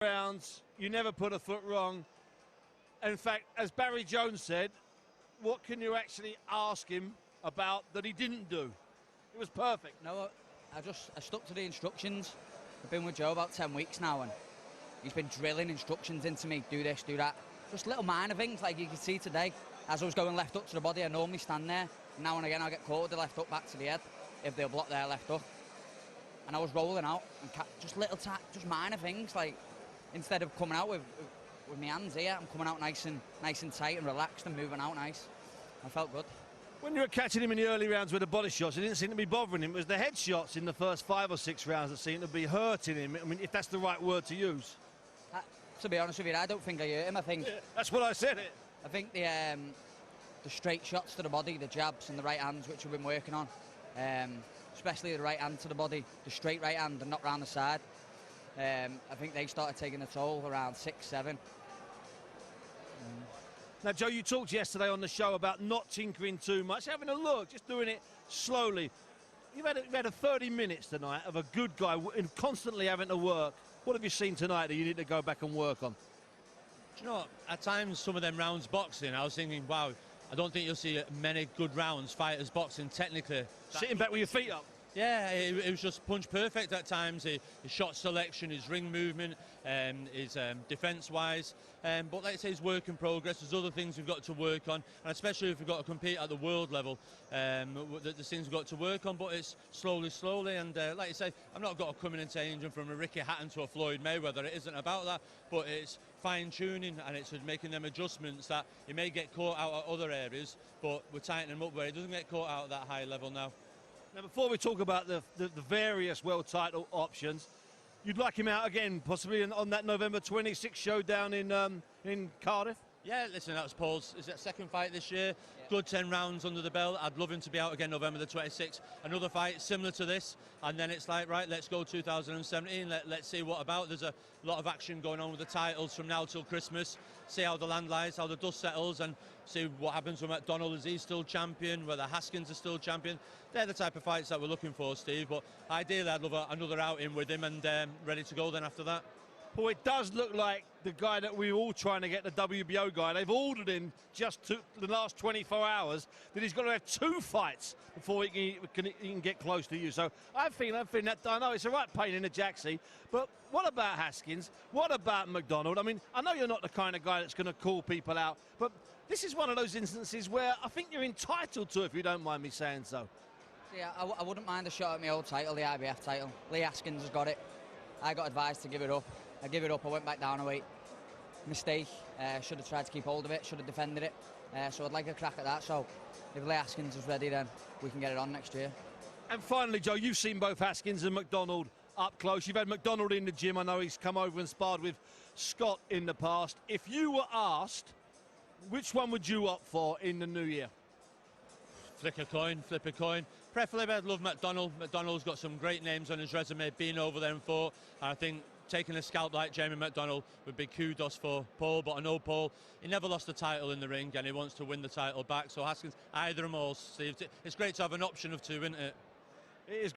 rounds, you never put a foot wrong. In fact, as Barry Jones said, what can you actually ask him about that he didn't do? It was perfect. No, I stuck to the instructions. I've been with Joe about 10 weeks now, and he's been drilling instructions into me. Do this, do that. Just little minor things, like you can see today. As I was going left up to the body, I normally stand there. Now and again, I'll get caught with the left up back to the head if they'll block their left up. And I was rolling out, and just just minor things, like instead of coming out with my hands here, I'm coming out nice and tight and relaxed and moving out nice. I felt good. When you were catching him in the early rounds with the body shots, it didn't seem to be bothering him. It was the head shots in the first 5 or 6 rounds that seemed to be hurting him. I mean, if that's the right word to use. To be honest with you, I don't think I hurt him. I think that's what I said. I think the straight shots to the body, the jabs and the right hands, which we've been working on, especially the right hand to the body, the straight right hand and not round the side. I think they started taking a toll around 6, 7. Now, Joe, you talked yesterday on the show about not tinkering too much, having a look, just doing it slowly. You've had a 30 minutes tonight of a good guy and constantly having to work. What have you seen tonight that you need to go back and work on? Do you know, at times, some of them rounds boxing, I was thinking, wow, I don't think you'll see many good rounds, fighters boxing technically. Sitting back with your feet up. Yeah, it was just punch perfect at times. His shot selection, his ring movement, his defence-wise. But like I say, his work in progress. There's other things we've got to work on, and especially if we've got to compete at the world level. There's things we've got to work on, but it's slowly. And like I say, I've not got to come in and change him from a Ricky Hatton to a Floyd Mayweather. It isn't about that, but it's fine-tuning and it's making them adjustments that he may get caught out at other areas, but we're tightening him up where he doesn't get caught out at that high level now. Now, before we talk about the various world title options, you'd like him out again, possibly on that November 26th show down in Cardiff? Yeah, listen, that was Paul's second fight this year. Yeah. Good 10 rounds under the belt. I'd love him to be out again November the 26th. Another fight similar to this, and then it's like, right, let's go 2017. Let's see what about. There's a lot of action going on with the titles from now till Christmas. See how the land lies, how the dust settles, and see what happens with McDonald. Is he still champion? Whether Haskins is still champion? They're the type of fights that we're looking for, Steve. But ideally, I'd love another outing with him and ready to go then after that. Well, it does look like the guy that we're all trying to get, the WBO guy, they've ordered him just to the last 24 hours, that he's got to have 2 fights before he can get close to you. So I'm feeling that, I know it's a right pain in the jacksie, but what about Haskins? What about McDonald? I mean, I know you're not the kind of guy that's going to call people out, but this is one of those instances where I think you're entitled to, if you don't mind me saying so. Yeah, I wouldn't mind a shot at my old title, the IBF title. Lee Haskins has got it. I got advised to give it up. I give it up, I went back down a weight. Mistake, should have tried to keep hold of it, should have defended it. So I'd like a crack at that. So if Lee Haskins is ready, then we can get it on next year. And finally, Joe, you've seen both Haskins and McDonald up close. You've had McDonald in the gym. I know he's come over and sparred with Scott in the past. If you were asked, which one would you opt for in the new year? Flip a coin. Preferably, I'd love McDonald. McDonald's got some great names on his resume, being over there and fought. And I think taking a scalp like Jamie McDonald would be kudos for Paul. But I know Paul, he never lost the title in the ring, and he wants to win the title back. So Haskins, either of them all, Steve. It's great to have an option of 2, isn't it? It is.